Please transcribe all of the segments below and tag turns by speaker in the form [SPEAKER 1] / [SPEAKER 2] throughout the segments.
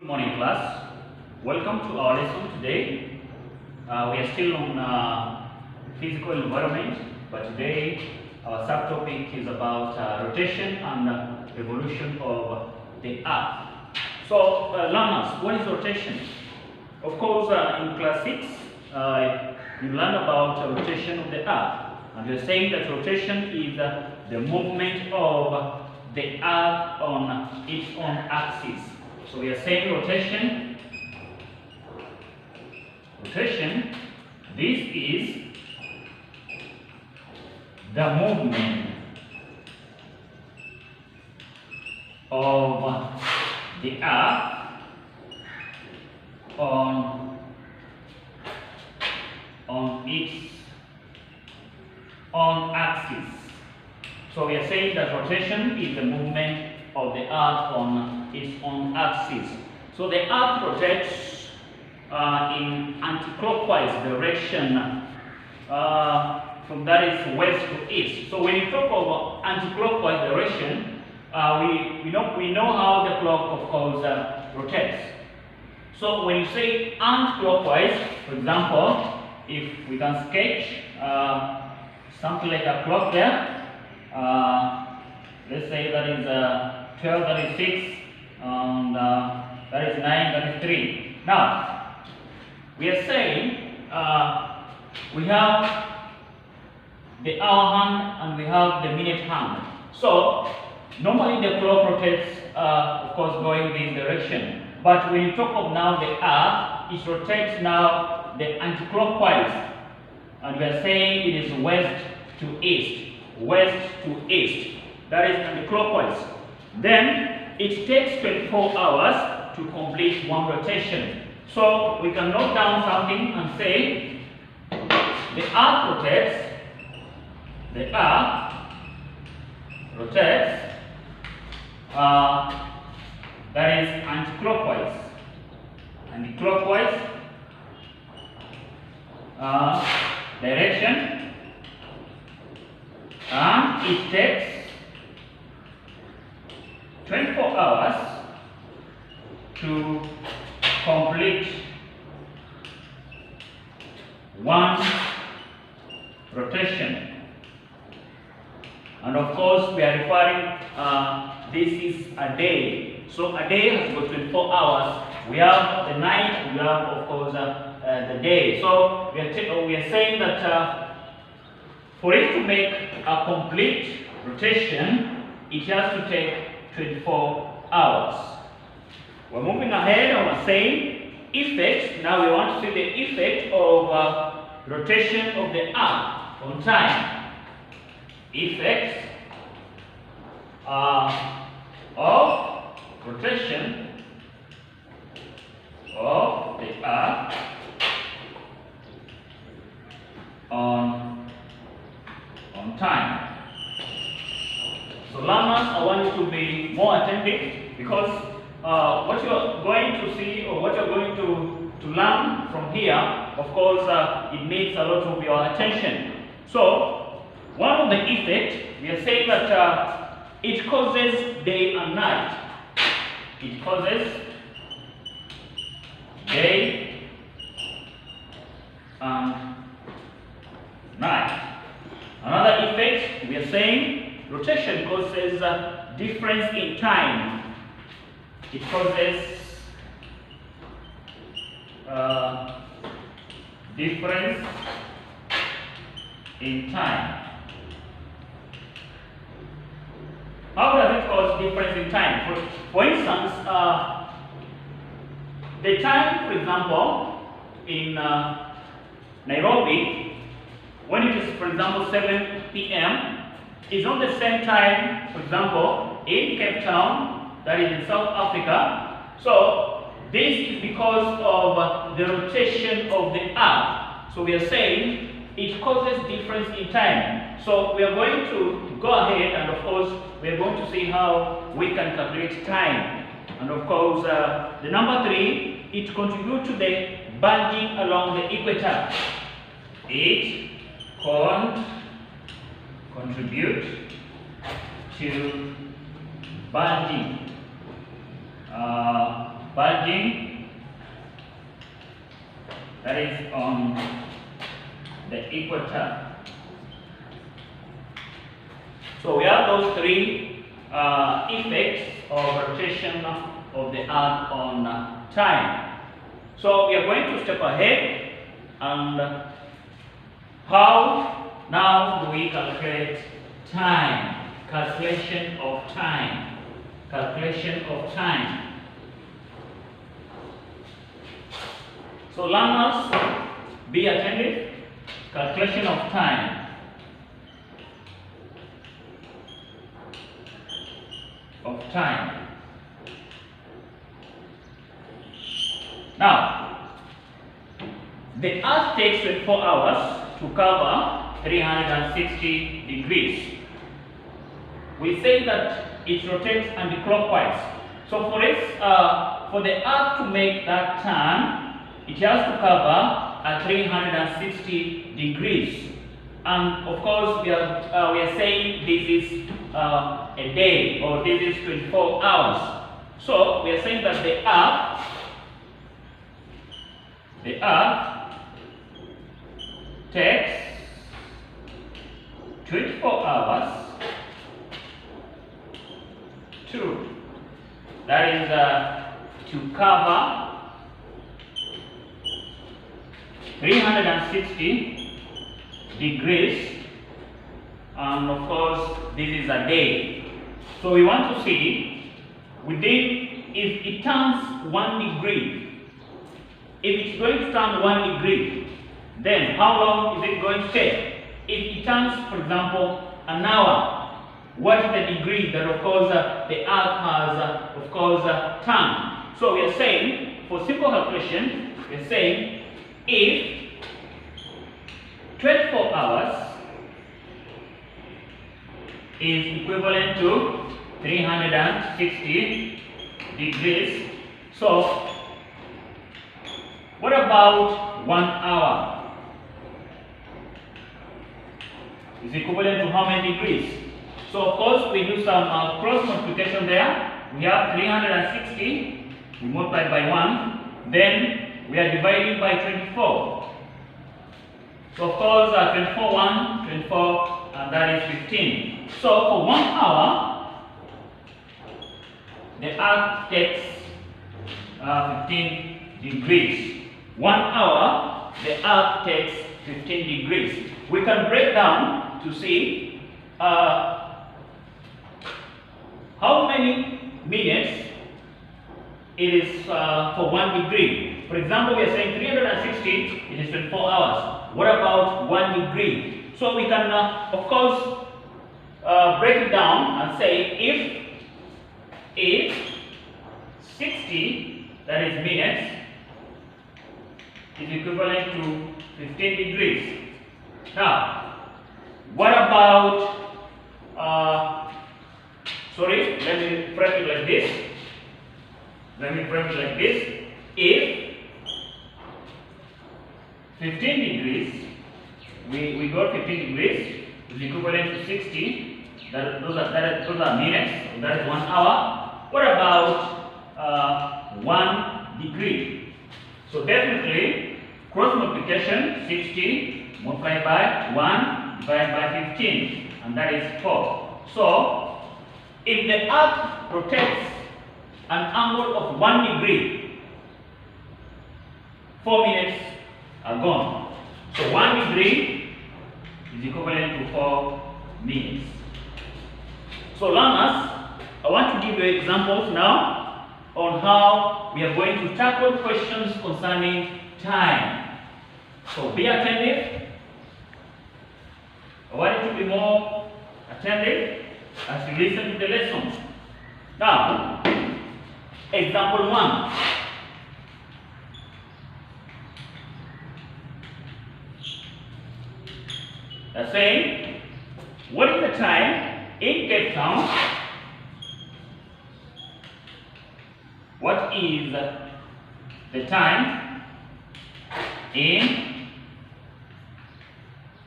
[SPEAKER 1] Good morning, class. Welcome to our lesson today. We are still on physical environment, but today our subtopic is about rotation and revolution of the Earth. So, learners, what is rotation? Of course, in class 6, you learn about rotation of the Earth, and we are saying that rotation is the movement of the Earth on its own axis. So we are saying rotation, this is the movement of the Earth on its own axis. So we are saying that rotation is the movement of the Earth on its own axis. So the Earth rotates in anti-clockwise direction, from that is west to east. So when you talk of anti-clockwise direction, we know how the clock, of course, rotates. So when you say anti-clockwise, for example, if we can sketch something like a clock there, let's say that is 12, that is 6, and that is 9, that is 3. Now, we are saying we have the hour hand and we have the minute hand. So, normally the clock rotates, of course, going this direction. But when you talk of now the Earth, it rotates now the anti-clockwise. And we are saying it is west to east. West to east. That is anti-clockwise. Then it takes 24 hours to complete one rotation. So we can note down something and say the Earth rotates. The Earth rotates. That is anti-clockwise. Anti-clockwise direction, and it takes 24 hours to complete one rotation. And of course, we are referring, this is a day. So a day has got 24 hours. We have the night, we have, of course, the day. So we are saying that for it to make a complete rotation, it has to take 24 hours. We're moving ahead and we're saying effects. Now we want to see the effect of rotation of the Earth on time. Effects of rotation of the Earth on time. So learners, I want you to be more attentive, because what you are going to see or what you are going to learn from here, of course, it needs a lot of your attention. So one of the effects, we are saying that it causes day and night. It causes day and night. Another effect, we are saying rotation causes difference in time. It causes difference in time. How does it cause difference in time? For instance, the time, for example, in Nairobi, when it is, for example, 7 p.m., is not the same time, for example, in Cape Town, that is in South Africa. So this is because of the rotation of the Earth. So we are saying it causes difference in time. So we are going to go ahead and, of course, we are going to see how we can calculate time. And of course, the number 3, it contributes to the bulging along the equator. It contributes to bulging bulging, that is on the equator. So we have those three effects of rotation of the Earth on time. So we are going to step ahead, and how now do we calculate time? Calculation of time. Calculation of time. So learners, be attentive. Calculation of time. Now, the Earth takes 24 hours to cover 360 degrees. We say that it rotates anti-clockwise. So for the Earth to make that turn, it has to cover at 360 degrees. And of course, we are saying this is a day, or this is 24 hours. So we are saying that the Earth takes 24 hours to cover 360 degrees, and of course this is a day. So we want to see if it turns 1 degree, if it's going to turn 1 degree, then how long is it going to take? If it turns, for example, an hour, what is the degree that of course the Earth has of course turned? So we are saying, for simple calculation, we are saying if 24 hours is equivalent to 360 degrees, so what about 1 hour? Is equivalent to how many degrees? So of course we do some cross multiplication there. We have 360, we multiply by 1, then we are dividing by 24. So of course 24, 1, 24, and that is 15. So for 1 hour, the Earth takes 15 degrees. 1 hour, the Earth takes 15 degrees. We can break down to see how many minutes it is for 1 degree. For example, we are saying 360, it is 24 hours. What about 1 degree? So we can, of course, break it down and say if 60, that is minutes, is equivalent to 15 degrees. Now, what about, let me frame it like this. If 15 degrees, we got 15 degrees is equivalent to 60. Those are minutes. So that is 1 hour. What about 1 degree? So definitely cross multiplication, 60 multiplied by 1 divided by 15, and that is 4. So if the Earth rotates an angle of 1 degree, 4 minutes are gone. So 1 degree is equivalent to 4 minutes. So learners, I want to give you examples now on how we are going to tackle questions concerning time. So be attentive. I want you to be more attentive as you listen to the lesson. Now, example 1. They're saying, what is the time in Cape Town? What is the time in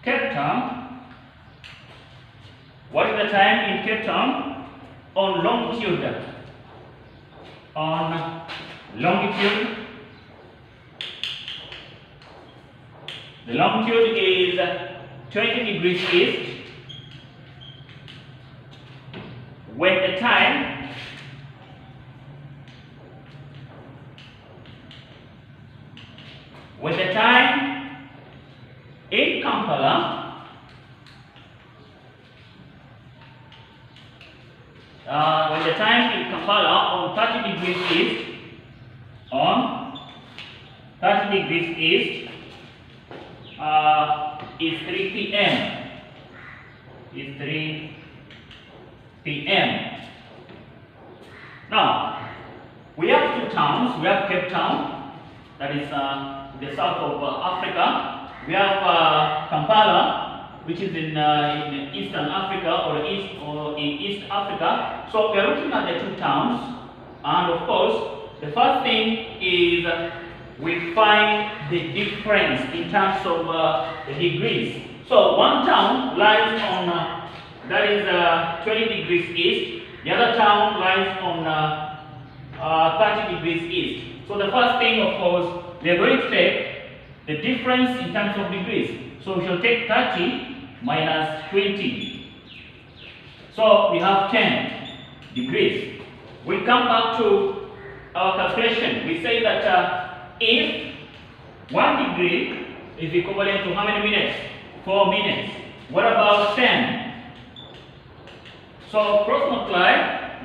[SPEAKER 1] Cape Town? What is the time in Cape Town on longitude? On longitude. The longitude is 20 degrees east. When the time in Kampala on 30 degrees east, is 3 p.m. Is 3 p.m. Now, we have two towns. We have Cape Town, that is the south of Africa. We have Kampala, which is in Eastern Africa or in East Africa. So we are looking at the two towns, and of course, the first thing is we find the difference in terms of the degrees. So one town lies on that is 20 degrees east. The other town lies on 30 degrees east. So the first thing, of course, we are going to take the difference in terms of degrees. So we shall take 30 minus 20. So we have 10 degrees. We come back to our calculation. We say that if 1 degree is equivalent to how many minutes? 4 minutes. What about 10? So cross multiply,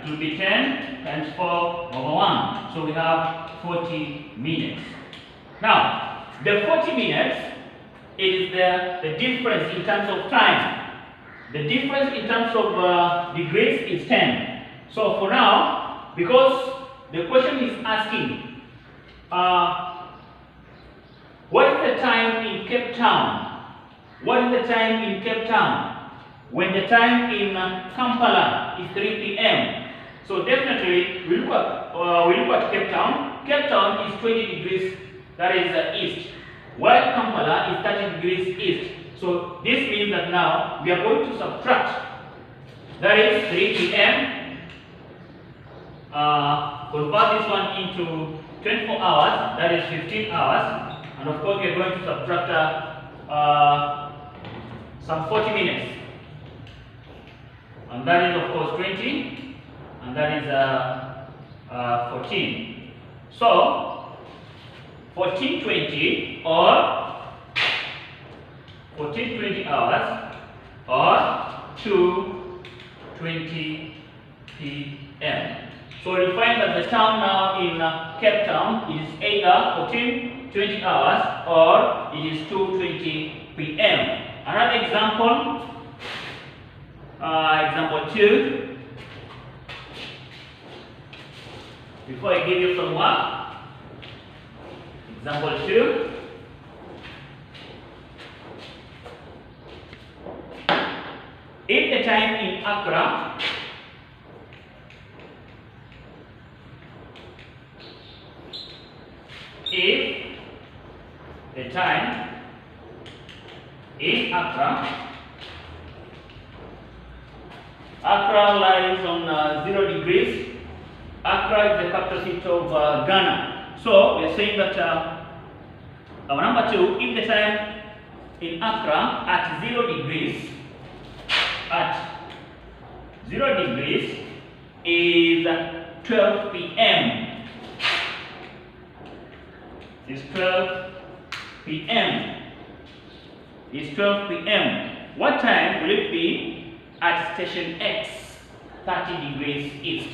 [SPEAKER 1] it will be 10 times 4 over 1. So we have 40 minutes. Now, the 40 minutes, it is the difference in terms of time. The difference in terms of degrees is 10. So for now, because the question is asking, what is the time in Cape Town? What is the time in Cape Town? When the time in Kampala is 3 p.m. So definitely we look at Cape Town. Cape Town is 20 degrees, that is east, while Kampala is 30 degrees east. So this means that now we are going to subtract, that is 3 p.m. Convert this one into 24 hours, that is 15 hours, and of course we are going to subtract some 40 minutes. And that is of course 20, and that is 14. So 1420 or 1420 hours or 2:20 p.m. So you'll find that the time now in Cape Town is either 1420 hours or it is 2:20 p.m. Another example. Example 2. Before I give you some work, example 2. If the time in Accra Accra lies on 0 degrees. Accra is the capital city of Ghana. So we are saying that our number 2, if the time in Accra at 0 degrees, is 12 p.m. Is 12 p.m. Is 12 p.m. What time will it be at station X, 30 degrees east?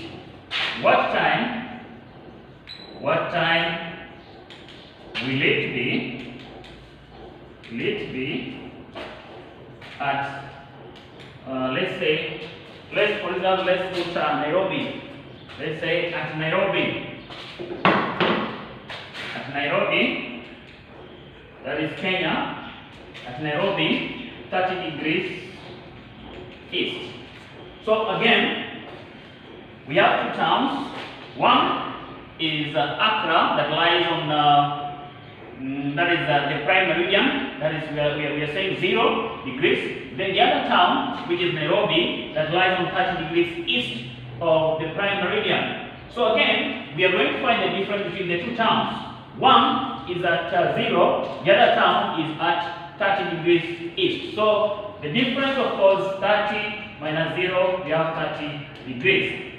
[SPEAKER 1] What time will it be? Will it be at for example, let's put Nairobi. Let's say at Nairobi. At Nairobi, that is Kenya. At Nairobi, 30 degrees east. So again, we have two towns. One is Accra, that lies on that is the prime meridian. That is where we are saying 0 degrees. Then the other town, which is Nairobi, that lies on 30 degrees east of the prime meridian. So again, we are going to find the difference between the two terms. One is at 0, the other term is at 30 degrees east. So the difference, of course, 30 minus 0, we have 30 degrees.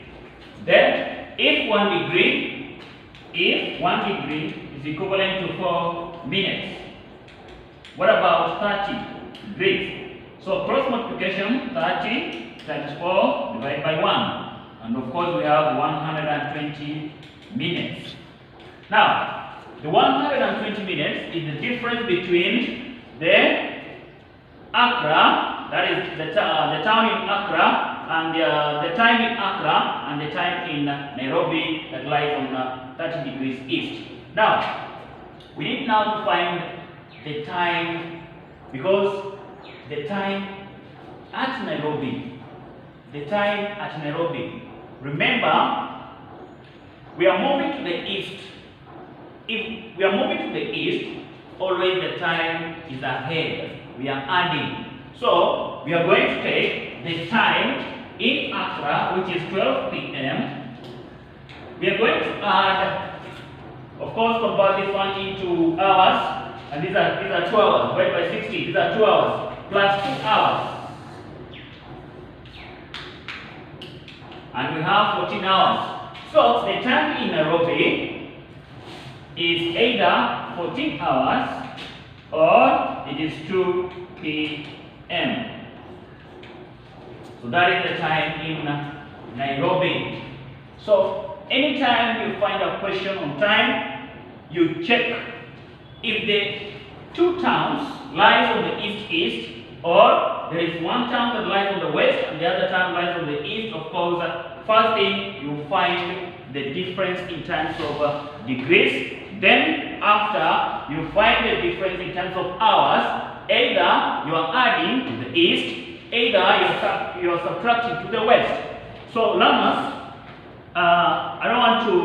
[SPEAKER 1] Then, if 1 degree is equivalent to 4 minutes, what about 30 degrees? So cross multiplication, 30 times 4 divided by 1. And of course we have 120 minutes. Now, the 120 minutes is the difference between the Accra, that is the town in Accra, and the time in Accra and the time in Nairobi that lies on 30 degrees east. Now, we need now to find the time, because the time at Nairobi, remember, we are moving to the east. If we are moving to the east, always the time is ahead. We are adding. So, we are going to take the time in Accra, which is 12 p.m. We are going to add, of course, convert this one into hours. And these are 2 hours, divided by 60. These are 2 hours, plus 2 hours. And we have 14 hours. So the time in Nairobi is either 14 hours or it is 2 p.m. So that is the time in Nairobi. So anytime you find a question on time, you check if the two towns lies on the east or there is one town that lies on the west and the other town lies on the east. Of course, first thing you find the difference in terms of degrees. Then after you find the difference in terms of hours, either you are adding to the east, either you are subtracting to the west. So learners, I don't want to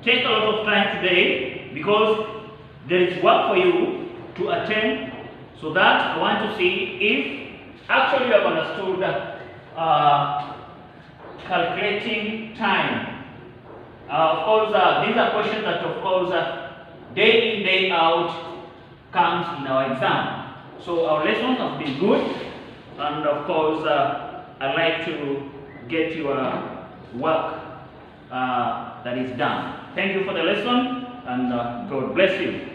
[SPEAKER 1] take a lot of time today because there is work for you to attend. So that I want to see if actually you have understood calculating time. Of course, these are questions that, of course, day in, day out comes in our exam. So our lesson has been good, and of course, I'd like to get your work that is done. Thank you for the lesson, and God bless you.